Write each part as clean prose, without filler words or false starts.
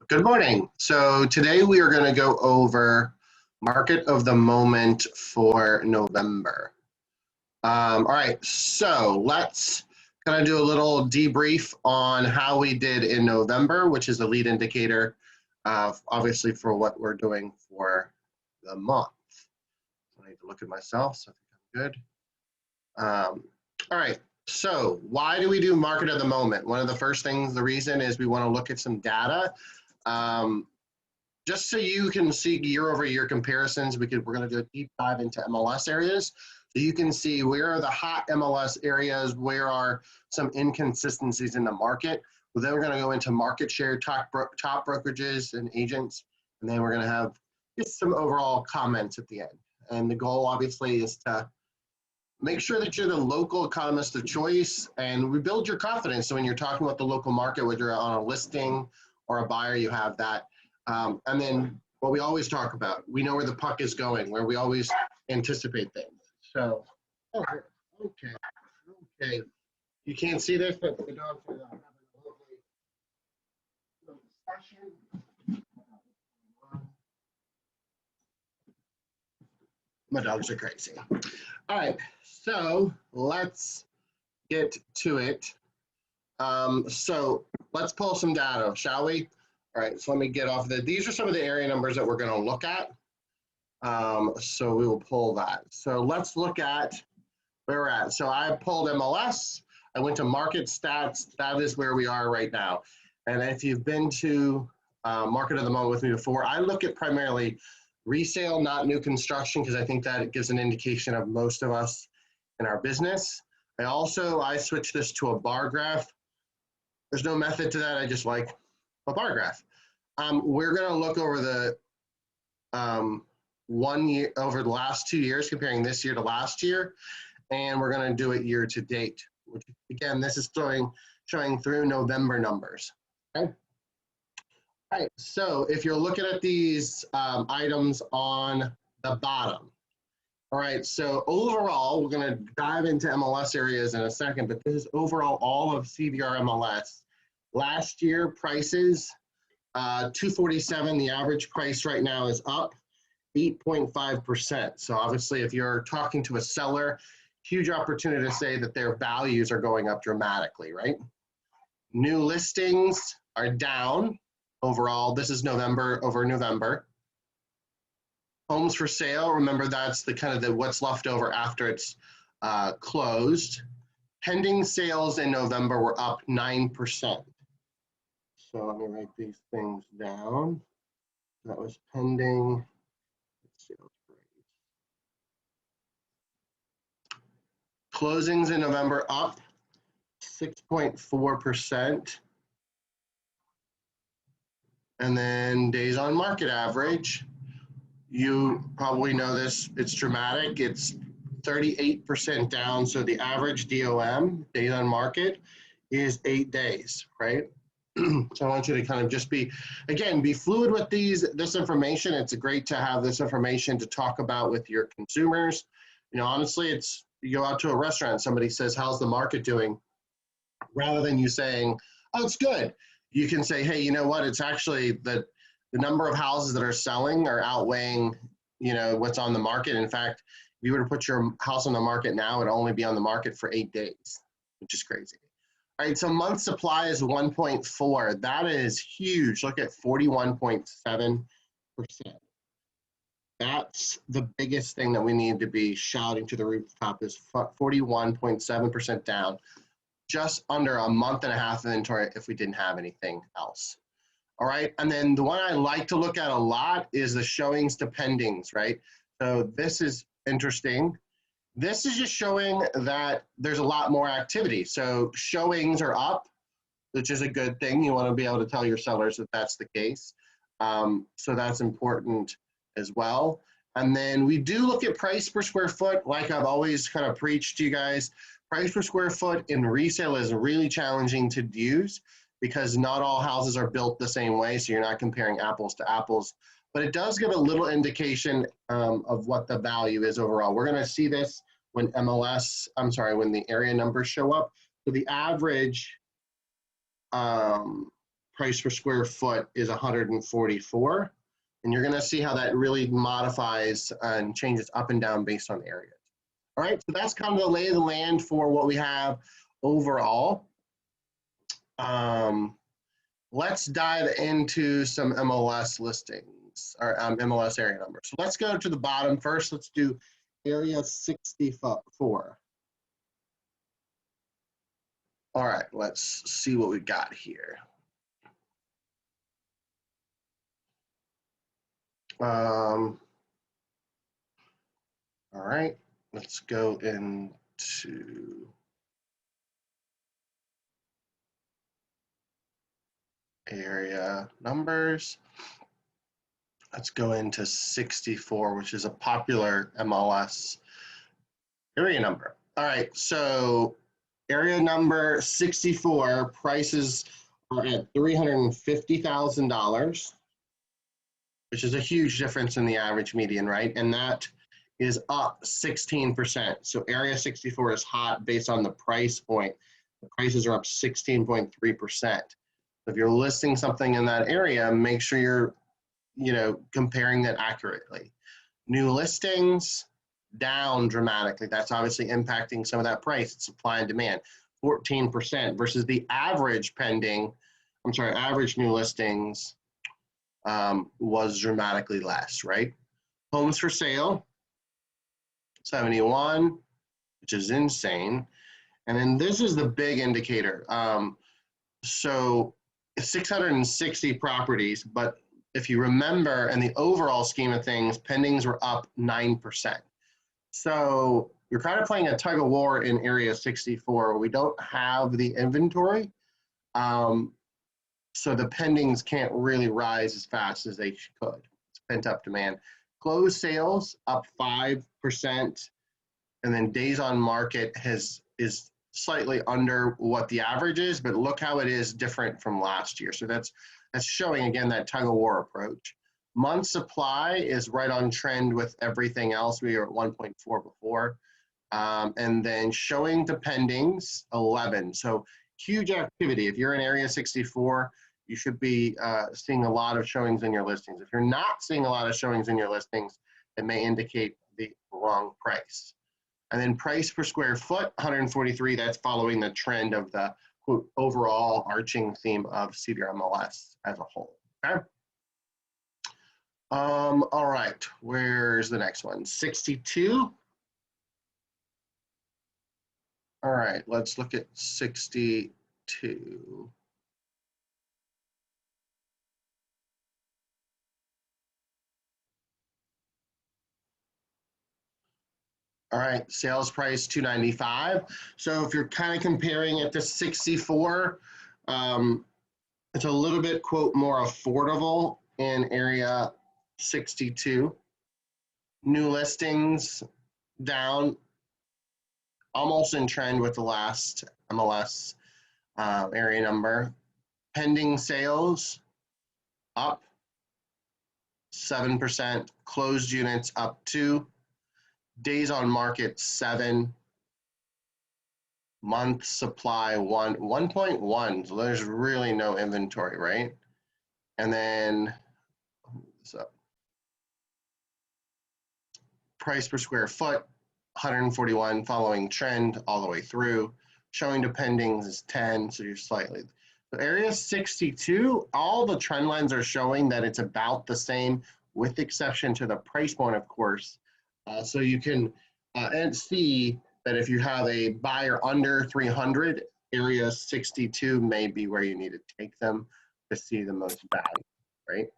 Good morning. So today we are going to go over market of the moment for November. All right, so let's kind of do a little debrief on how we did in November, which is a lead indicator, obviously, for what we're doing for the month. I need to look at myself, so I think I'm good. All right, so why do we do market of the moment? One of the first things, the reason is we want to look at some data. Just so you can see year over year comparisons, we're going to do a deep dive into MLS areas. So you can see where are the hot MLS areas, where are some inconsistencies in the market. Well, then we're going to go into market share, top brokerages and agents, and then we're going to have just some overall comments at the end. And the goal obviously is to make sure that you're the local economist of choice and rebuild your confidence. So when you're talking about the local market, whether you're on a listing or a buyer, you have that. And then what we always talk about, we know where the puck is going, where we always anticipate things. So, okay. You can't see this, but the dogs are having a lovely discussion. My dogs are crazy. All right, so let's get to it. So let's pull some data, shall we? All right, so let me get off these are some of the area numbers that we're going to look at. So we will pull that. So let's look at where we're at. So I pulled MLS. I went to market stats. That is where we are right now. And if you've been to market of the moment with me before, I look at primarily resale, not new construction, because I think that gives an indication of most of us in our business. I switched this to a bar graph. There's no method to that. I just like a bar graph. We're going to look over the 1 year, over the last 2 years, comparing this year to last year, and we're going to do it year to date. Which again, this is showing through November numbers. Okay. All right. So if you're looking at these items on the bottom. All right. So overall, we're going to dive into MLS areas in a second, but this is overall all of CVR MLS. Last year prices. 247, the average price right now is up 8.5%. So obviously if you're talking to a seller, huge opportunity to say that their values are going up dramatically, right? New listings are down overall. This is November over November. Homes for sale, remember that's the kind of the what's left over after it's closed. Pending sales in November were up 9%. So let me write these things down. That was pending sales price. Closings in November up 6.4%. And then days on market average, you probably know this, it's dramatic. It's 38% down. So the average DOM, days on market, is 8 days, right? So I want you to kind of just be fluid with this information. It's great to have this information to talk about with your consumers. You know, honestly, you go out to a restaurant, somebody says, how's the market doing? Rather than you saying, oh, it's good. You can say, hey, you know what? It's actually the number of houses that are selling are outweighing, you know, what's on the market. In fact, if you were to put your house on the market now, it'd only be on the market for 8 days, which is crazy. All right, so month supply is 1.4. That is huge. Look at 41.7%. That's the biggest thing that we need to be shouting to the rooftop is 41.7% down, just under a month and a half of inventory if we didn't have anything else. All right, and then the one I like to look at a lot is the showings to pendings, right? So this is interesting. This is just showing that there's a lot more activity. So showings are up, which is a good thing. You want to be able to tell your sellers that that's the case. So that's important as well. And then we do look at price per square foot. Like I've always kind of preached to you guys, price per square foot in resale is really challenging to use because not all houses are built the same way. So you're not comparing apples to apples. But it does give a little indication of what the value is overall. We're going to see this when when the area numbers show up. So the average price per square foot is 144. And you're gonna see how that really modifies and changes up and down based on area. All right, so that's kind of the lay of the land for what we have overall. Let's dive into some MLS listings, or MLS area numbers. So let's go to the bottom first. Let's do area 64. All right, let's see what we got here. All right, let's go into area numbers. Let's go into 64, which is a popular MLS area number. All right, so area number 64, prices are at $350,000, which is a huge difference in the average median, right? And that is up 16%. So area 64 is hot based on the price point. The prices are up 16.3%. If you're listing something in that area, make sure you're comparing that accurately. New listings down dramatically. That's obviously impacting some of that price. It's supply and demand, 14% versus the average average new listings was dramatically less, right? Homes for sale, 71, which is insane. And then this is the big indicator. So 660 properties, but if you remember, in the overall scheme of things, pendings were up 9%. So you're kind of playing a tug of war in area 64 where we don't have the inventory. So the pendings can't really rise as fast as they could. It's pent up demand. Closed sales up 5%, and then days on market is slightly under what the average is, but look how it is different from last year. So that's showing, again, that tug of war approach. Month supply is right on trend with everything else. We were at 1.4 before. And then showing to pendings, 11. So huge activity. If you're in area 64, you should be seeing a lot of showings in your listings. If you're not seeing a lot of showings in your listings, it may indicate the wrong price. And then price per square foot, 143, that's following the trend of the quote, overall arching theme of CBR MLS as a whole, okay? All right, where's the next one? 62. All right, let's look at 62. All right, sales price $295. So if you're kind of comparing it to 64, it's a little bit, quote, more affordable in area 62. New listings down, almost in trend with the last MLS area number. Pending sales up 7%, closed units up 2, days on market 7, month supply 1.1, so there's really no inventory, right? And then price per square foot 141, following trend all the way through. Showing to pendings is 10, so you're slightly. So area 62, all the trend lines are showing that it's about the same, with exception to the price point, of course. So you can see that if you have a buyer under 300, area 62 may be where you need to take them to see the most value, right?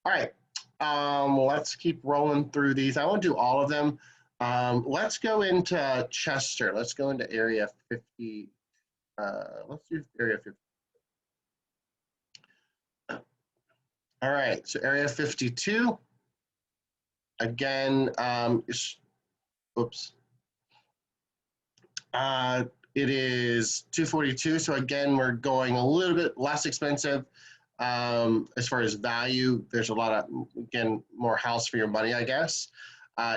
All right, let's keep rolling through these. I won't do all of them. Let's go into Chester. Let's go into area 50. Let's do area 50. All right, so area 52. Again, oops. It is 242. So again, we're going a little bit less expensive as far as value. There's a lot of, again, more house for your money, I guess,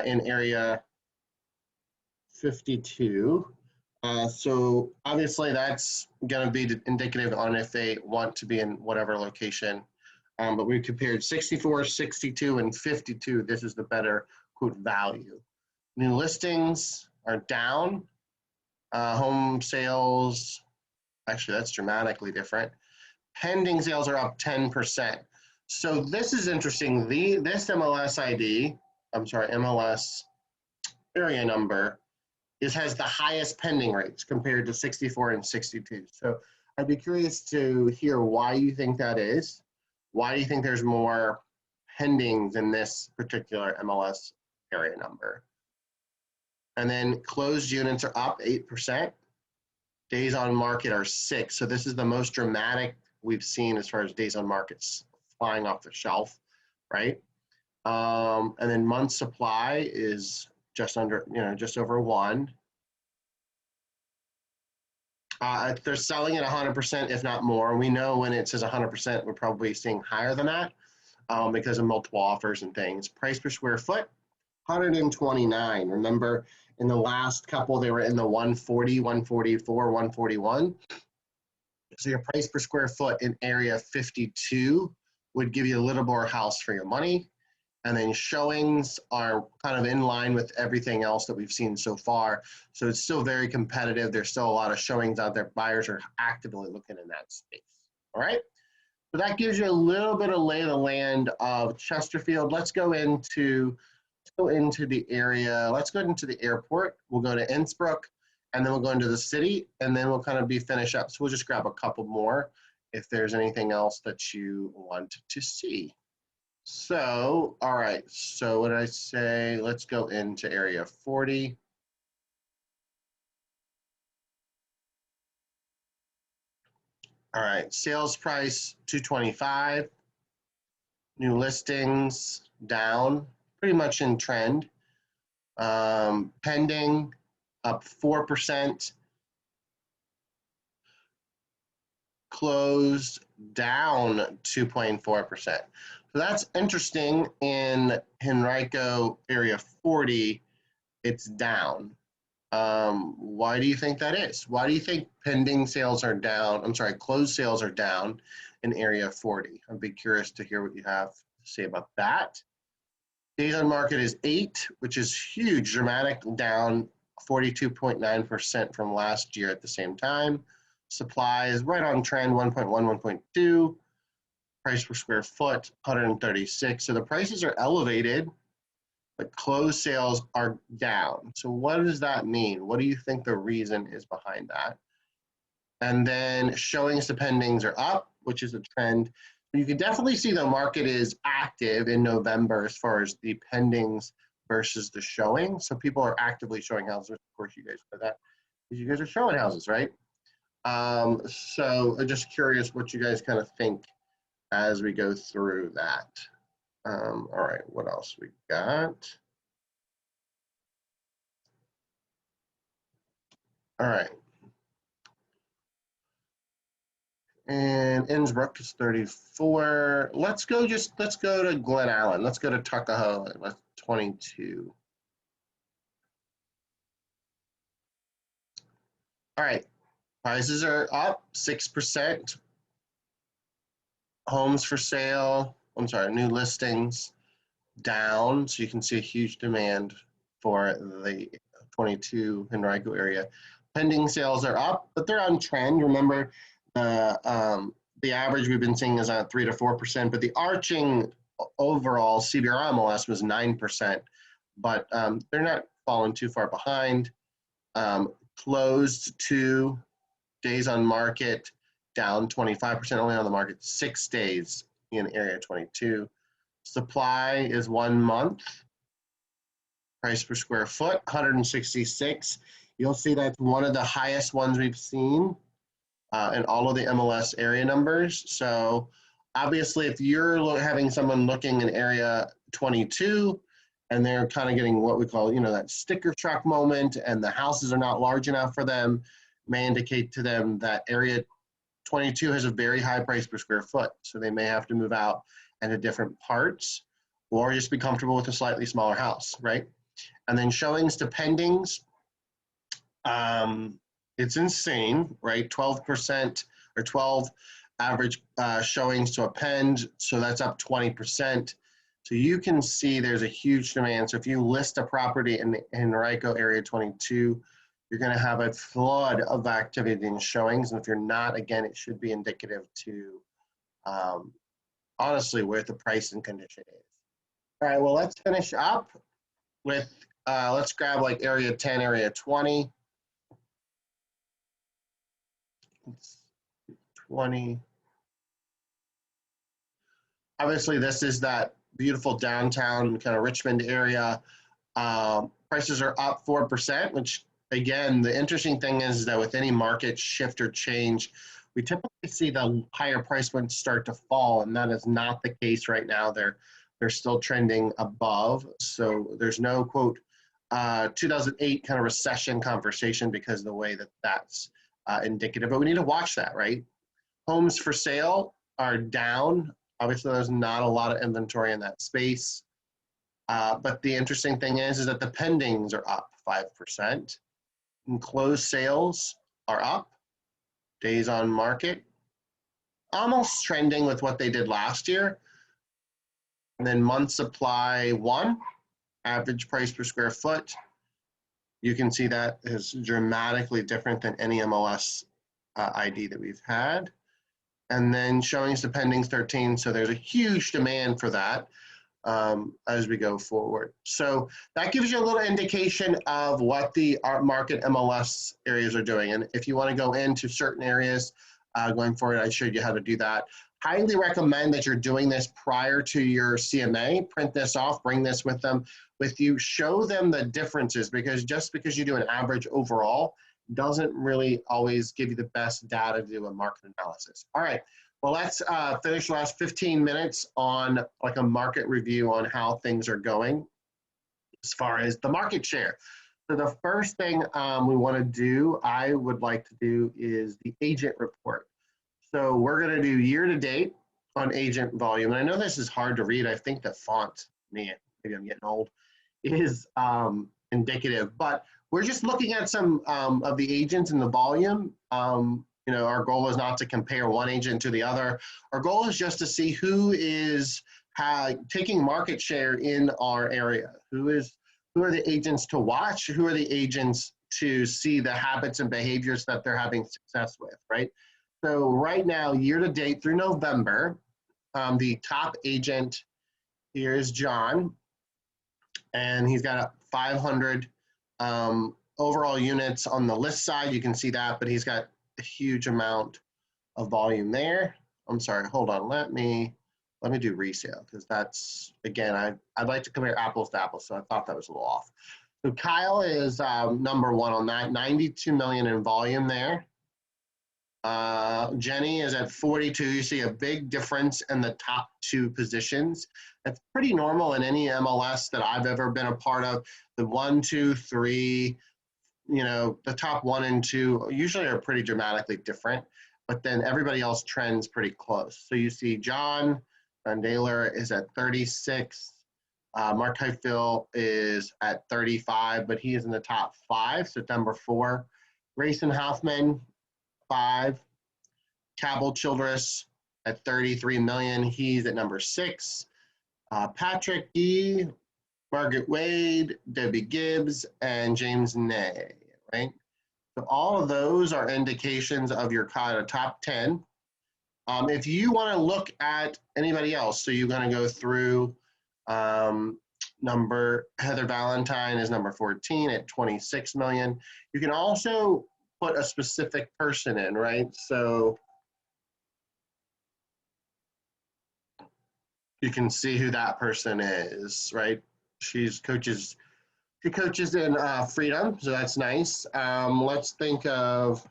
in area 52. So obviously that's going to be indicative on if they want to be in whatever location. But we compared 64, 62, and 52. This is the better quote value. New listings are down. Home sales, actually that's dramatically different. Pending sales are up 10%. So this is interesting. This MLS ID, I'm sorry, MLS area number has the highest pending rates compared to 64 and 62. So I'd be curious to hear why you think that is. Why do you think there's more pendings in this particular MLS area number? And then closed units are up 8%. Days on market are 6. So this is the most dramatic we've seen as far as days on markets flying off the shelf, right? And then month supply is just under, just over 1. They're selling at 100%, if not more. We know when it says 100%, we're probably seeing higher than that because of multiple offers and things. Price per square foot, 129. Remember, in the last couple, they were in the 140, 144, 141. So your price per square foot in area 52 would give you a little more house for your money. And then showings are kind of in line with everything else that we've seen so far. So it's still very competitive. There's still a lot of showings out there. Buyers are actively looking in that space. All right. So that gives you a little bit of lay of the land of Chesterfield. Let's go into the area. Let's go into the airport. We'll go to Innsbruck, and then we'll go into the city, and then we'll kind of finish up. So we'll just grab a couple more if there's anything else that you want to see. So, all right, so what did I say? Let's go into area 40. All right, sales price 225. New listings down, pretty much in trend. Pending up 4%. Closed down 2.4%. So that's interesting. In Henrico area 40, it's down. Why do you think that is? Why do you think pending sales are down? I'm sorry, closed sales are down in area 40. I'd be curious to hear what you have to say about that. Days on market is 8, which is huge, dramatic, down 42.9% from last year at the same time. Supply is right on trend, 1.1, 1.2. Price per square foot, 136. So the prices are elevated, but closed sales are down. So what does that mean? What do you think the reason is behind that? And then showings to pendings are up, which is a trend. You can definitely see the market is active in November as far as the pendings versus the showing. So people are actively showing houses. Of course, you guys know that because you guys are showing houses, right? So I'm just curious what you guys kind of think as we go through that. All right, what else we got? All right. And Innsbruck is 34. Let's go to Glen Allen. Let's go to Tuckahoe. Let's 22. All right. Prices are up 6%. Homes for sale, I'm sorry, new listings down. So you can see a huge demand for the 22 Henrico area. Pending sales are up, but they're on trend. Remember, the average we've been seeing is at 3 to 4%, but the arching overall CBR MLS was 9%, but they're not falling too far behind. Closed 2 days on market, down 25%, only on the market 6 days in area 22. Supply is 1 month. Price per square foot, 166. You'll see that's one of the highest ones we've seen in all of the MLS area numbers. So obviously, if you're having someone looking in area 22 and they're kind of getting what we call, that sticker shock moment and the houses are not large enough for them, may indicate to them that area 22 has a very high price per square foot. So they may have to move out into different parts or just be comfortable with a slightly smaller house, right? And then showings to pendings, It's insane, right? 12% or 12 average showings to append, so that's up 20%. So you can see there's a huge demand. So if you list a property in Henrico Area 22, you're going to have a flood of activity and showings. And if you're not, again, it should be indicative to honestly where the price and condition is. All right, well, let's finish up with, let's grab like area 10, area 20. 20. Obviously, this is that beautiful downtown kind of Richmond area. Prices are up 4%, which again, the interesting thing is that with any market shift or change, we typically see the higher price points start to fall, and that is not the case right now. They're still trending above. So there's no quote 2008 kind of recession conversation because of the way that that's indicative. But we need to watch that, right? Homes for sale are down. Obviously, there's not a lot of inventory in that space. But the interesting thing is that the pendings are up 5%. And closed sales are up. Days on market, almost trending with what they did last year. And then month supply 1, average price per square foot. You can see that is dramatically different than any MLS ID that we've had. And then showings to pendings 13. So there's a huge demand for that as we go forward. So that gives you a little indication of what the art market MLS areas are doing. And if you want to go into certain areas going forward, I showed you how to do that. Highly recommend that you're doing this prior to your CMA. Print this off, bring this with you, show them the differences, because just because you do an average overall doesn't really always give you the best data to do a market analysis. All right, well, let's finish the last 15 minutes on like a market review on how things are going as far as the market share. So the first thing we want to do, I would like to do, is the agent report. So we're going to do year to date on agent volume. And I know this is hard to read. I think the font, man, maybe I'm getting old, is indicative, but we're just looking at some of the agents in the volume. Our goal is not to compare one agent to the other. Our goal is just to see who is taking market share in our area. Who are the agents to watch? Who are the agents to see the habits and behaviors that they're having success with, right? So right now, year to date through November, the top agent here is John, and he's got 500 overall units on the list side. You can see that, but he's got a huge amount of volume there. I'm sorry, hold on. Let me do resale, because that's, again, I'd like to compare apples to apples, so I thought that was a little off. So Kyle is number 1 on that, 92 million in volume there. Jenny is at 42. You see a big difference in the top 2 positions. That's pretty normal in any MLS that I've ever been a part of. The 1, 2, 3, the top 1 and 2 usually are pretty dramatically different, but then everybody else trends pretty close. So you see John Van Daler is at 36. Mark Highfield is at 35, but he is in the top 5, so number 4. Grayson Hoffman, 5. Cabell Childress at 33 million. He's at number 6. Patrick E., Margaret Wade, Debbie Gibbs, and James Ney, right? So all of those are indications of your kind of top 10. If you want to look at anybody else, so you're going to go through Heather Valentine is number 14 at 26 million. You can also put a specific person in, right? So you can see who that person is, right? She coaches in Freedom, so that's nice. Let's think of,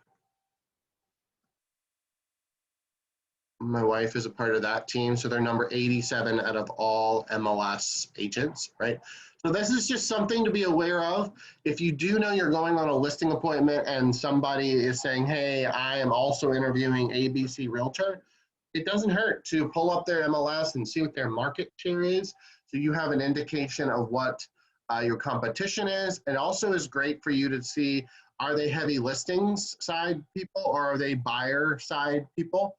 my wife is a part of that team, so they're number 87 out of all MLS agents, right? So this is just something to be aware of. If you do know you're going on a listing appointment and somebody is saying, hey, I am also interviewing ABC Realtor, it doesn't hurt to pull up their MLS and see what their market share is, so you have an indication of what your competition is. It also is great for you to see Are they heavy listings side people or are they buyer side people?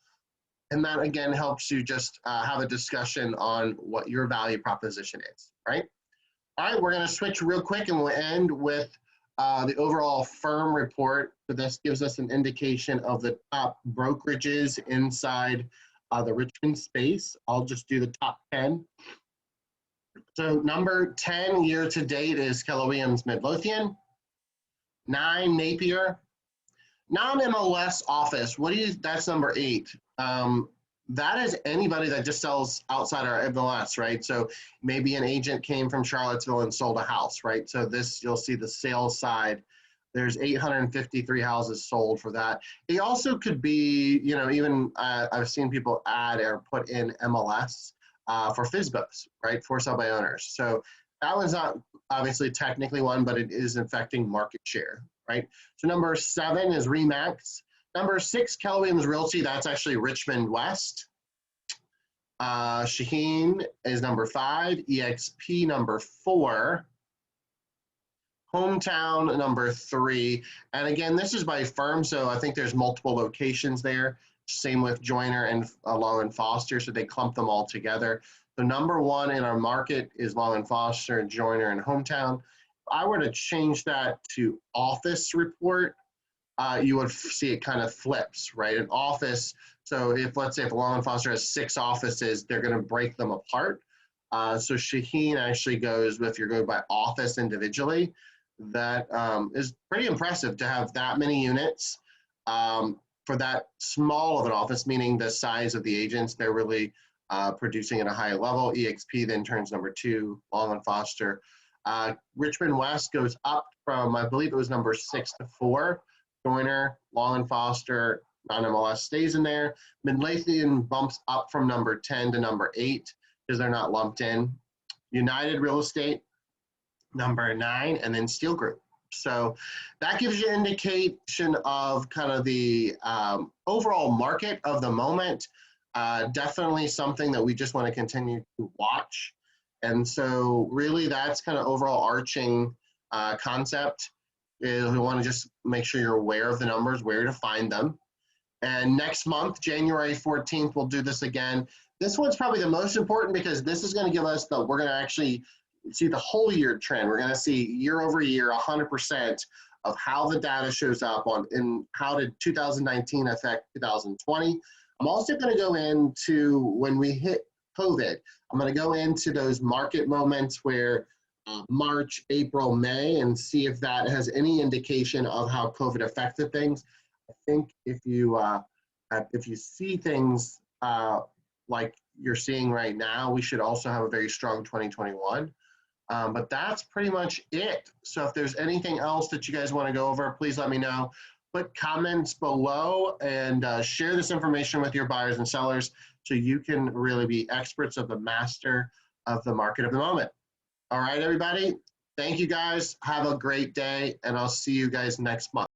And that again helps you just have a discussion on what your value proposition is, right? All right, we're going to switch real quick and we'll end with the overall firm report. So this gives us an indication of the top brokerages inside the Richmond space. I'll just do the top 10. So number 10 year to date is Keller Williams Midlothian. 9, Napier. Non-MLS office, that's number 8. That is anybody that just sells outside our MLS, right? So maybe an agent came from Charlottesville and sold a house, right? So this, you'll see the sales side. There's 853 houses sold for that. It also could be, even I've seen people add or put in MLS for FSBOs, right? For sale by owners. So that one's not obviously technically one, but it is affecting market share, right? So number 7 is Remax. Number 6, Keller Williams Realty. That's actually Richmond West. Shaheen is number 5. EXP number 4. Hometown number 3. And again, this is by firm, so I think there's multiple locations there. Same with Joyner and Long and Foster, so they clump them all together. So number 1 in our market is Long and Foster, Joyner, and Hometown. If I were to change that to office report, you would see it kind of flips, right? An office, so let's say if Long and Foster has 6 offices, they're going to break them apart. So Shaheen actually goes with, if you're going by office individually, that is pretty impressive to have that many units for that small of an office, meaning the size of the agents, they're really producing at a high level. EXP then turns number 2, Long and Foster. Richmond West goes up from, I believe it was number 6 to 4. Joyner, Long and Foster, non-MLS stays in there. Midlothian bumps up from number 10 to number 8 because they're not lumped in. United Real Estate, number 9, and then Steel Group. So that gives you an indication of kind of the overall market of the moment. Definitely something that we just want to continue to watch. And so really that's kind of overall arching concept. Is we want to just make sure you're aware of the numbers, where to find them. And next month, January 14th, we'll do this again. This one's probably the most important because this is going to give us we're going to actually see the whole year trend. We're going to see year over year, 100% of how the data shows up in how did 2019 affect 2020. I'm also going to go into when we hit COVID, I'm going to go into those market moments where March, April, May, and see if that has any indication of how COVID affected things. I think if you see things like you're seeing right now, we should also have a very strong 2021. But that's pretty much it. So if there's anything else that you guys want to go over, please let me know. Put comments below and share this information with your buyers and sellers so you can really be experts of the master of the market of the moment. All right, everybody. Thank you guys. Have a great day, and I'll see you guys next month.